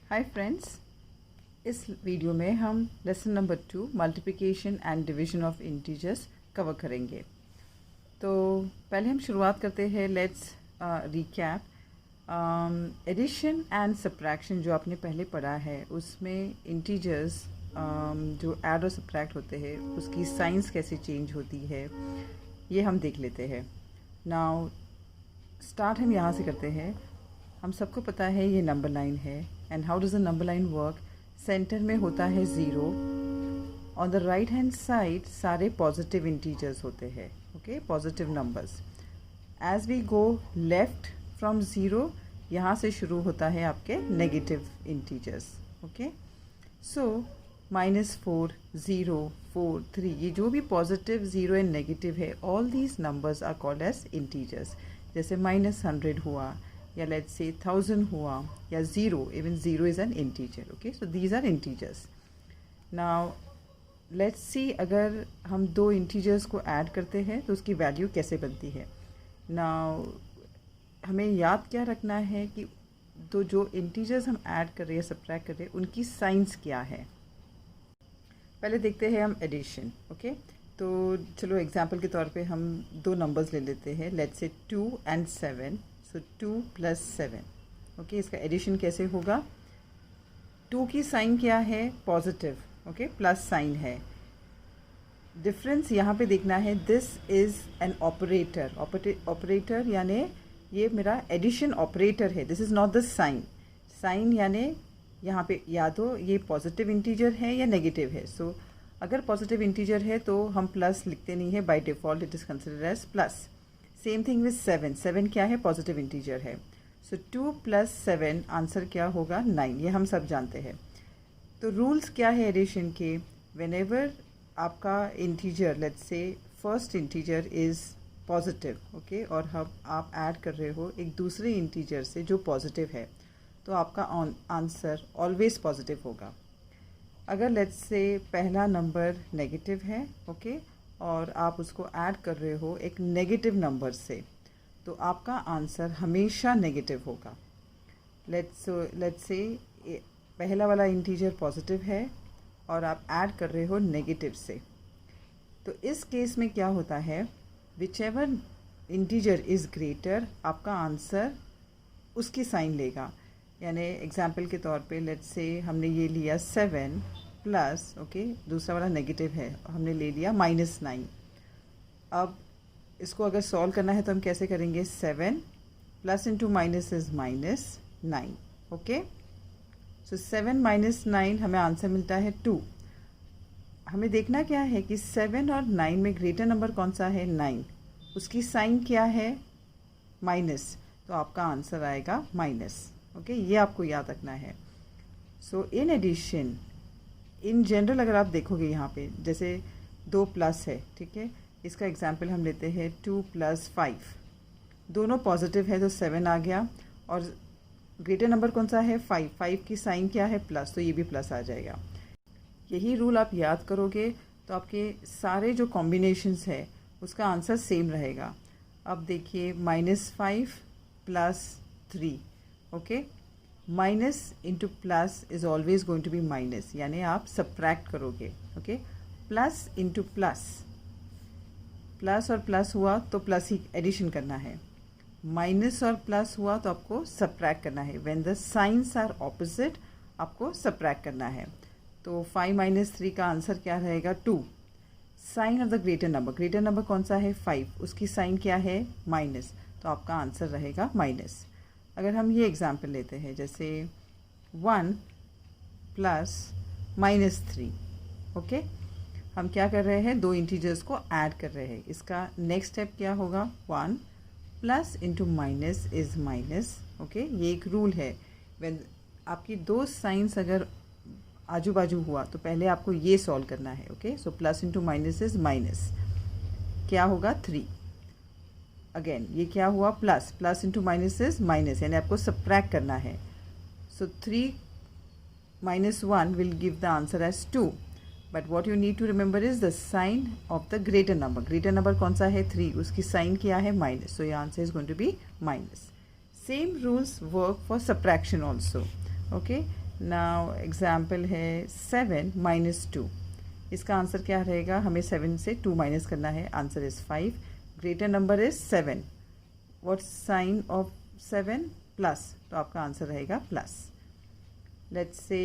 Hi friends, इस video में हम lesson number 2 multiplication and division of integers cover करेंगे। तो पहले हम शुरुआत करते हैं। Let's recap. Addition and subtraction जो आपने पहले पढ़ा है उसमें इंटीजर्स जो ऐड और सब्ट्रैक्ट होते हैं उसकी साइंस कैसे चेंज होती है ये हम देख लेते हैं। नाउ स्टार्ट हम यहाँ से करते हैं। हम सबको पता है ये नंबर लाइन है and how does the number line work. Centre में होता है 0। On the right hand side सारे पॉजिटिव इंटीजर्स होते हैं, okay, positive numbers. As we go left from 0 यहाँ से शुरू होता है आपके नेगेटिव इंटीजर्स, ओके। सो -4, 0, 4, 3 ये जो भी पॉजिटिव 0 एंड नेगेटिव है, all these numbers are called as integers. जैसे -100 हुआ या लेट्स से 1000 हुआ या 0, even 0 is an integer, okay. So these are integers. Now let's see, अगर हम दो इंटीजर्स को ऐड करते हैं तो उसकी वैल्यू कैसे बनती है। नाउ हमें याद क्या रखना है कि तो जो इंटीजर्स हम ऐड कर रहे हैं, सब्ट्रैक्ट कर रहे हैं, उनकी साइंस क्या है। पहले देखते हैं हम एडिशन, ओके। तो चलो एग्जांपल के तौर पे हम दो नंबर्स ले लेते हैं। Let's say 2 and 7। So 2 + 7, okay. इसका एडिशन कैसे होगा। 2 की साइन क्या है, पॉजिटिव, ओके, प्लस साइन है। डिफरेंस यहाँ पे देखना है, this is an operator. Operator यानी ये मेरा एडिशन ऑपरेटर है। This is not the sign. Sign यानी यहाँ पे या तो ये पॉजिटिव इंटीजर है या नेगेटिव है। सो अगर पॉजिटिव इंटीजर है तो हम प्लस लिखते नहीं है, by default it is considered as plus. Same thing with 7। 7 क्या है, पॉजिटिव इंटीजर है। सो 2 + 7 आंसर क्या होगा, 9। ये हम सब जानते हैं। तो रूल्स क्या है एडिशन के। व्हेनेवर आपका integer, let's say first integer is positive, okay, और हम आप ऐड कर रहे हो एक दूसरे इंटीजर से जो पॉजिटिव है, तो आपका आंसर ऑलवेज पॉजिटिव होगा। अगर लेट्स से पहला नंबर नेगेटिव है, ओके, और आप उसको ऐड कर रहे हो एक नेगेटिव नंबर से, तो आपका आंसर हमेशा नेगेटिव होगा। लेट्स से पहला वाला इंटीजर पॉजिटिव है और आप ऐड कर रहे हो नेगेटिव से, तो इस केस में क्या होता है, विचएवर इंटीजर इज़ ग्रेटर, आपका आंसर उसकी साइन लेगा। यानी एग्जाम्पल के तौर पे लेट्स से हमने ये लिया 7 प्लस, ओके, दूसरा वाला नेगेटिव है, हमने ले लिया -9। अब इसको अगर सॉल्व करना है तो हम कैसे करेंगे, 7 + इंटू माइनस इज़ -9, ओके। सो 7 - 9 हमें आंसर मिलता है 2। हमें देखना क्या है कि 7 और 9 में ग्रेटर नंबर कौन सा है, 9। उसकी साइन क्या है, माइनस, तो आपका आंसर आएगा माइनस, ओके। ये आपको याद रखना है। सो इन एडिशन, इन जनरल अगर आप देखोगे यहाँ पे जैसे 2 प्लस है, ठीक है, इसका एग्जाम्पल हम लेते हैं 2 + 5। दोनों पॉजिटिव है तो 7 आ गया, और ग्रेटर नंबर कौन सा है, 5। 5 की साइन क्या है, प्लस, तो ये भी प्लस आ जाएगा। यही रूल आप याद करोगे तो आपके सारे जो कॉम्बिनेशंस है उसका आंसर सेम रहेगा। अब देखिए -5 + 3, okay. Minus into plus is always going to be minus, यानी आप सब्ट्रैक्ट करोगे, okay. Plus into plus, plus और प्लस हुआ तो प्लस ही एडिशन करना है। माइनस और प्लस हुआ तो आपको सब्ट्रैक्ट करना है। When the signs are opposite आपको सब्ट्रैक्ट करना है। तो 5 - 3 का आंसर क्या रहेगा, 2। Sign of the greater number कौन सा है, 5, उसकी साइन क्या है, माइनस, तो आपका आंसर रहेगा माइनस। अगर हम ये एग्जाम्पल लेते हैं जैसे 1 + -3, ओके, हम क्या कर रहे हैं, दो इंटीजर्स को ऐड कर रहे हैं। इसका नेक्स्ट स्टेप क्या होगा, 1 + into minus is minus, okay. ये एक रूल है। व्हेन आपकी दो साइंस अगर आजू बाजू हुआ तो पहले आपको ये सॉल्व करना है, okay. So plus into minus is minus, क्या होगा, 3। अगेन ये क्या हुआ, plus into minus is minus, यानी आपको सब्ट्रैक्ट करना है। So 3 - 1 will give the answer as 2, but what you need to remember is the sign of the greater number. Greater number कौन सा है, 3, उसकी साइन क्या है, minus, so your answer is going to be minus. Same rules work for subtraction also, okay. Now example है 7 minus 2। इसका answer क्या रहेगा, हमें 7 से 2 माइनस करना है, answer is 5। Greater number is 7, what's sign of 7, plus, तो आपका आंसर रहेगा plus. Let's say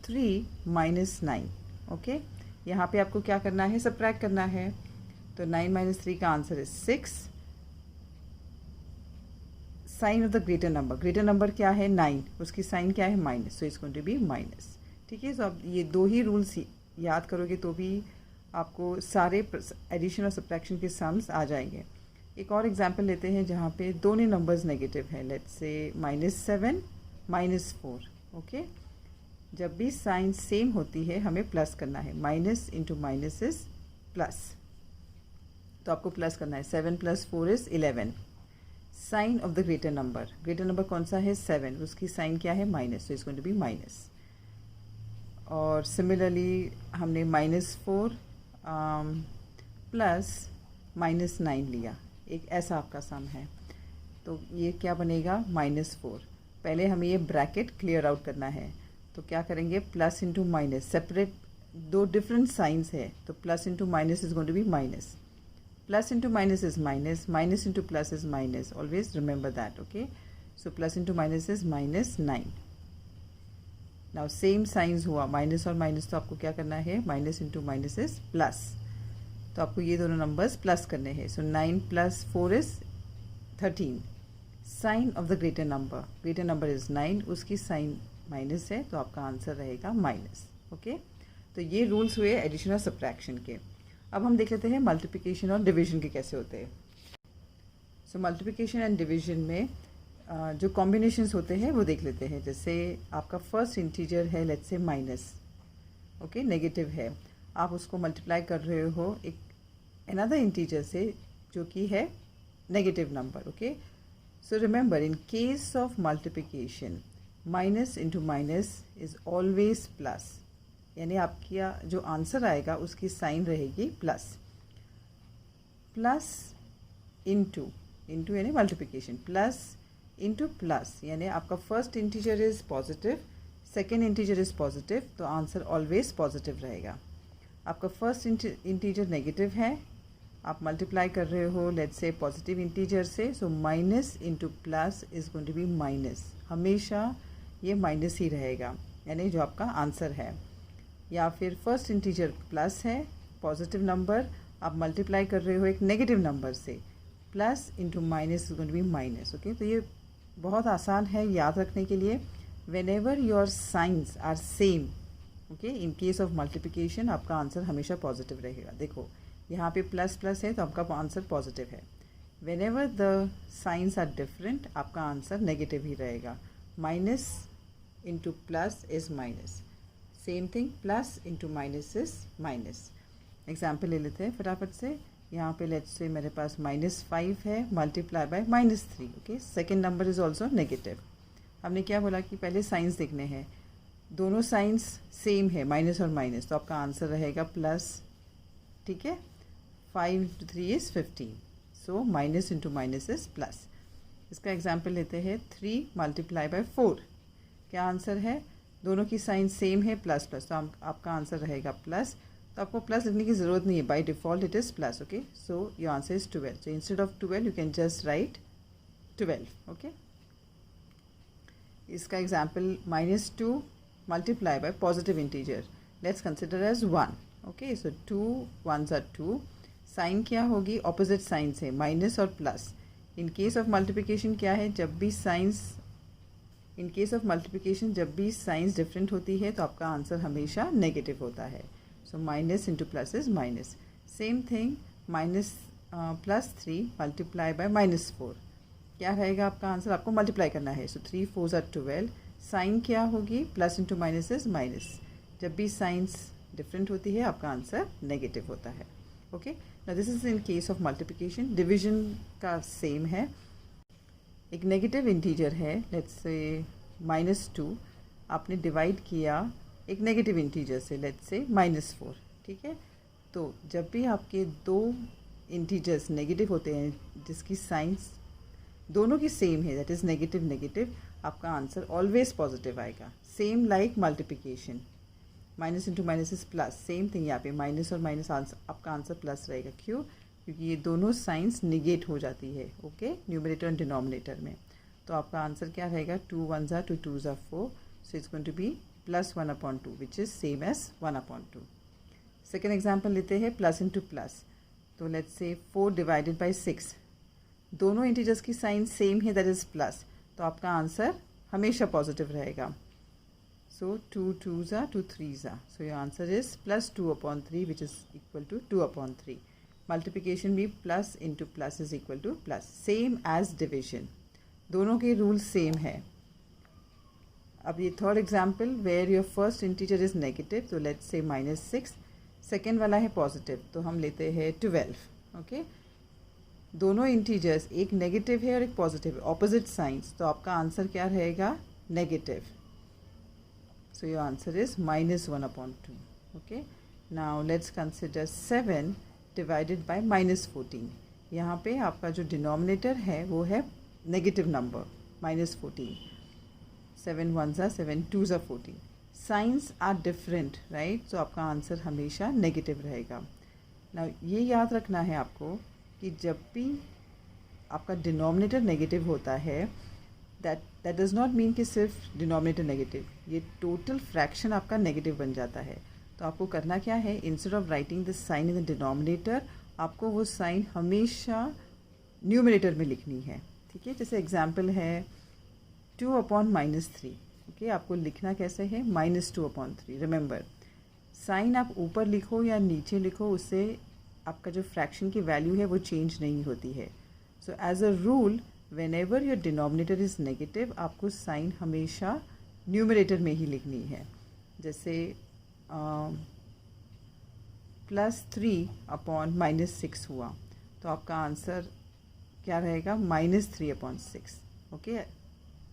3 minus 9। Okay, यहाँ पे आपको क्या करना है, सबट्रैक्ट करना है, तो 9 माइनस 3 का answer is 6। Sign of the greater number क्या है, 9, उसकी साइन क्या है, minus, so it's going to be minus. ठीक है, तो आप ये दो ही रूल्स याद करोगे तो भी आपको सारे एडिशन और सब्ट्रैक्शन के सम्स आ जाएंगे। एक और एग्जांपल लेते हैं जहाँ पे दोनों नंबर्स नेगेटिव हैं। Let's say -7 -4। ओके, जब भी साइन सेम होती है हमें प्लस करना है, minus into minus is plus, तो आपको प्लस करना है। 7 + 4 is 11। Sign of the greater number कौन सा है, 7, उसकी साइन क्या है, माइनस, तो it's going to be minus. और सिमिलरली हमने -4 प्लस -9 लिया, एक ऐसा आपका सम है, तो ये क्या बनेगा, -4। पहले हमें ये ब्रैकेट क्लियर आउट करना है, तो क्या करेंगे, प्लस इंटू माइनस, सेपरेट दो डिफरेंट साइंस है, तो plus into minus is going to be minus, plus into minus is minus, minus into plus is minus, always remember that. Okay, so plus into minus is -9। Now same signs हुआ, minus और minus, तो आपको क्या करना है, minus into minus is plus, तो आपको ये दोनों नंबर्स प्लस करने हैं। So 9 + 4 is 13। Sign of the greater number is 9, उसकी साइन माइनस है, तो आपका आंसर रहेगा माइनस। ओके, तो ये रूल्स हुए एडिशन और सब्ट्रैक्शन के। अब हम देख लेते हैं मल्टीप्लिकेशन और डिवीजन के कैसे होते हैं। सो मल्टीप्लिकेशन एंड डिवीजन में जो कॉम्बिनेशंस होते हैं वो देख लेते हैं। जैसे आपका फर्स्ट इंटीजर है, let's say minus, okay, negative है, आप उसको मल्टीप्लाई कर रहे हो एक अनदर इंटीजर से जो कि है negative number. Okay, so remember, in case of multiplication minus into minus is always plus, यानी आपका जो आंसर आएगा उसकी साइन रहेगी प्लस। प्लस इंटू यानी मल्टीप्लिकेशन, प्लस इंटू प्लस, यानी आपका first integer is positive, second integer is positive, तो आंसर ऑलवेज पॉजिटिव रहेगा। आपका फर्स्ट इंटीजर नेगेटिव है, आप मल्टीप्लाई कर रहे हो लेट्स से पॉजिटिव इंटीजर से, so minus into plus is going to be minus, हमेशा ये माइनस ही रहेगा, यानी जो आपका आंसर है। या फिर फर्स्ट इंटीजर प्लस है, पॉजिटिव नंबर, आप मल्टीप्लाई कर रहे हो एक नेगेटिव नंबर से, plus into minus is going to be minus. Okay, तो ये बहुत आसान है याद रखने के लिए। Whenever your signs are same, okay, in case of multiplication आपका आंसर हमेशा पॉजिटिव रहेगा। देखो यहाँ पे प्लस प्लस है तो आपका आंसर पॉजिटिव है। Whenever the signs are different आपका आंसर नेगेटिव ही रहेगा। Minus into plus is minus, same thing, plus into minus is minus. Example ले लेते हैं फटाफट से। यहाँ पे लेट्स से मेरे पास -5 है, multiply by -3। Okay, second number is also negative. हमने क्या बोला कि पहले साइंस देखने हैं, दोनों साइंस सेम है, माइनस और माइनस, तो आपका आंसर रहेगा प्लस। ठीक है, 5 × 3 is 15, so minus into minus is plus. इसका एग्जाम्पल लेते हैं, 3 × 4, क्या आंसर है, दोनों की साइन सेम है, प्लस प्लस, तो आपका आंसर रहेगा प्लस। तो आपको प्लस लिखने की ज़रूरत नहीं है, by default it is plus. Okay, so your answer is 12, so instead of 12 you can just write 12। Okay, इसका example -2 multiply by positive integer, let's consider as 1। Okay, so 2 1s are 2, sign क्या होगी, opposite sign से, minus और plus. In case of multiplication क्या है, जब भी science different होती है तो आपका आंसर हमेशा नेगेटिव होता है। सो minus into plus is minus. Same thing, +3 multiply by -4, क्या रहेगा आपका आंसर, आपको मल्टीप्लाई करना है। सो 3 4s are 12, साइन क्या होगी, plus into minus is minus. जब भी साइंस डिफरेंट होती है आपका आंसर नेगेटिव होता है। Okay, now this is in case of multiplication. Division का सेम है, एक नेगेटिव इंटीजर है, लेट्स से -2, आपने डिवाइड किया एक नेगेटिव इंटीजर से, लेट्स से -4। ठीक है, तो जब भी आपके दो इंटीजर्स नेगेटिव होते हैं जिसकी साइंस दोनों की सेम है, दैट इज़ नेगेटिव नेगेटिव, आपका आंसर ऑलवेज पॉजिटिव आएगा. Same like multiplication, minus into minus is plus, same thing यहाँ पे माइनस और माइनस आंसर, आपका आंसर प्लस रहेगा. क्यों? क्योंकि ये दोनों साइंस निगेट हो जाती है. ओके, न्यूमरेटर एंड डिनोमिनेटर में. तो आपका आंसर क्या रहेगा? 2 1 ज़ा 2 2 ज़ा 4, so it's going to be plus 1/2 which is same as 1/2. Second example लेते हैं प्लस इंटू प्लस. तो लेट्स से 4 डिवाइडेड बाई 6, दोनों इंटीजर्स की साइन सेम है, दैट इज़ प्लस, तो आपका आंसर हमेशा पॉजिटिव रहेगा. सो 2 2 ज़ा 2 3 ज़ा, so your answer is plus 2/3 which is equal to 2/3. Multiplication भी plus into plus is equal to plus, same as division, दोनों के रूल सेम है. अब ये third example where your first integer is negative, तो लेट्स से -6, सेकेंड वाला है positive, तो हम लेते हैं 12. ओके, दोनों इंटीजर्स, एक नेगेटिव है और एक पॉजिटिव है, ऑपोजिट साइंस, तो आपका आंसर क्या रहेगा? Negative. So your answer is -1/2. Okay, now let's consider 7 divided by -14. यहाँ पे आपका जो डिनोमिनेटर है वो है नेगेटिव नंबर -14. 7 1 ज़ा 7 2 ज़ा 14. साइंस आर डिफरेंट, राइट, तो आपका आंसर हमेशा नेगेटिव रहेगा. ना ये याद रखना है आपको कि जब भी आपका डिनोमिनेटर नेगेटिव होता है, दैट डज नॉट मीन कि सिर्फ डिनोमिनेटर नेगेटिव, ये टोटल फ्रैक्शन आपका नेगेटिव बन जाता है. तो आपको करना क्या है? Instead of writing the sign in the denominator, आपको वो साइन हमेशा न्यूमरेटर में लिखनी है. ठीक है, जैसे एग्जाम्पल है 2/-3. ओके, आपको लिखना कैसे है? -2/3. रिमेंबर, साइन आप ऊपर लिखो या नीचे लिखो, उससे आपका जो फ्रैक्शन की वैल्यू है वो चेंज नहीं होती है. So as a rule, whenever your denominator is negative, आपको साइन हमेशा न्यूमरेटर में ही लिखनी है. जैसे +3/-6 हुआ, तो आपका आंसर क्या रहेगा? -3/6. ओके,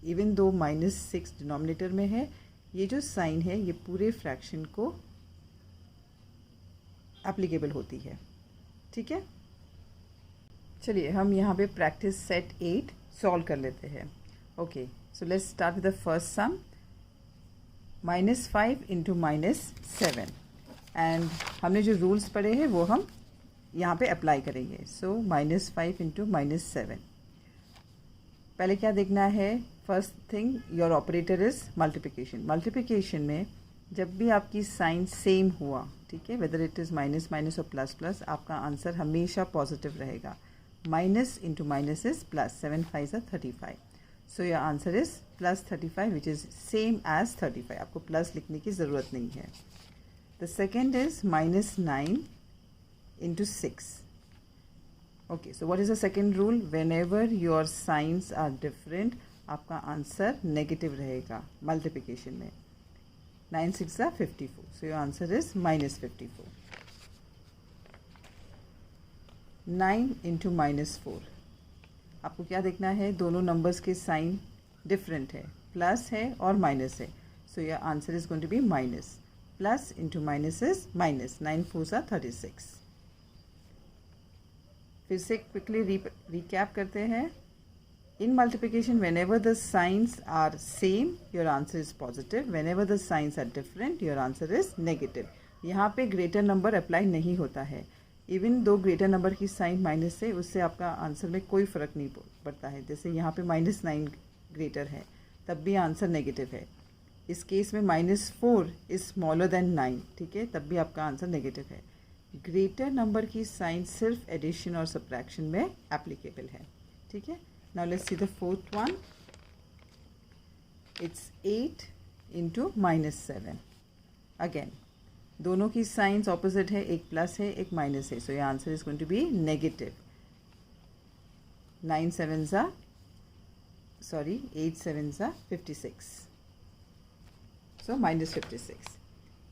इवन दो -6 डिनोमिनेटर में है, ये जो साइन है ये पूरे फ्रैक्शन को एप्लीकेबल होती है. ठीक है, चलिए हम यहाँ पे प्रैक्टिस सेट 8 सॉल्व कर लेते हैं. Okay, so let's start with the first sum. -5 into -7, and हमने जो रूल्स पढ़े हैं वो हम यहाँ पे अप्लाई करेंगे. So -5 into -7. पहले क्या देखना है? First thing, your operator is multiplication. Multiplication में जब भी आपकी साइन सेम हुआ, ठीक है, whether it is minus minus और प्लस प्लस, आपका आंसर हमेशा पॉजिटिव रहेगा. Minus into minus is plus, 7 5 ज़ा 35. So your answer is +35 which is same as 35. आपको प्लस लिखने की ज़रूरत नहीं है. The second is -9 into 6. Okay, so what is the second rule? Whenever your signs are different, आपका answer negative रहेगा multiplication में. 9 6 ज़ा 54. So your answer is -54. 9 into -4. आपको क्या देखना है? दोनों नंबर्स के साइन डिफरेंट है, प्लस है और माइनस है. So your answer is going to be minus. Plus into minus is minus. 9 4 ज़ा 36. फिर से क्विकली रिकैप करते हैं. In multiplication, whenever the signs are same, your answer is positive. Whenever the signs are different, your answer is negative. यहाँ पे greater number apply नहीं होता है. इवन दो ग्रेटर नंबर की साइन माइनस है, उससे आपका आंसर में कोई फ़र्क नहीं पड़ता है. जैसे यहाँ पे -9 ग्रेटर है, तब भी आंसर नेगेटिव है. इस केस में -4 इज़ स्मॉलर देन 9, ठीक है, तब भी आपका आंसर नेगेटिव है. ग्रेटर नंबर की साइन सिर्फ एडिशन और सब्ट्रैक्शन में एप्लीकेबल है. ठीक है, now let's see the fourth one. It's 8 into -7. again, दोनों की साइंस ऑपोजिट है, एक प्लस है एक माइनस है. So your answer is going to be negative. 8 7 ज़ा 56. So -56.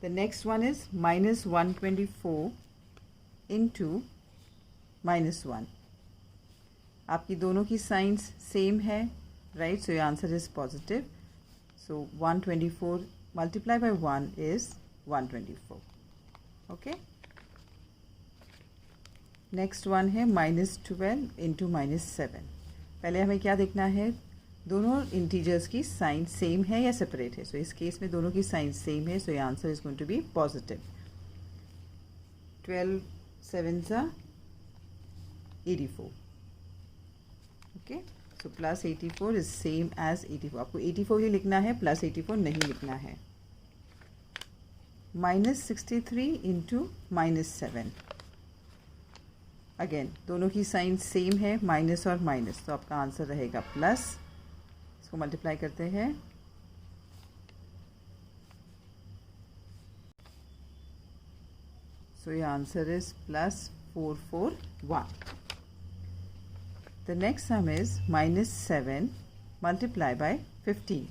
The next one is -124 into -1. आपकी दोनों की साइंस सेम है, right, so your answer is positive. So 124 multiply by 1 is 124. Okay, next one है -12 into -7. पहले हमें क्या देखना है, दोनों इंटीजर्स की साइन सेम है या सेपरेट है. सो इस केस में दोनों की साइन सेम है, सो ये answer is going to be positive. 12 7s are 84. Okay, so plus 84 is same as 84. आपको 84 ही लिखना है, प्लस 84 नहीं लिखना है. -63 इंटू -7. अगेन दोनों की साइन सेम है, माइनस और माइनस, तो आपका आंसर रहेगा प्लस. इसको मल्टीप्लाई करते हैं. सो your answer is +441. The next sum is -7 multiplied by 15.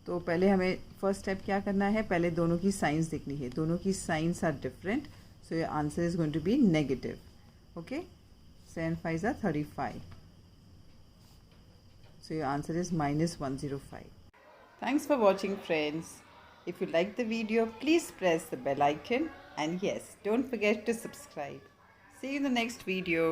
तो पहले हमें फर्स्ट स्टेप क्या करना है, पहले दोनों की साइंस देखनी है. दोनों की signs are different, so your answer is going to be negative. Okay, 7 5s are 35. So your answer is -105. Thanks for watching, friends. If you like the video, please press the bell icon, and yes, don't forget to subscribe. See you in the next video.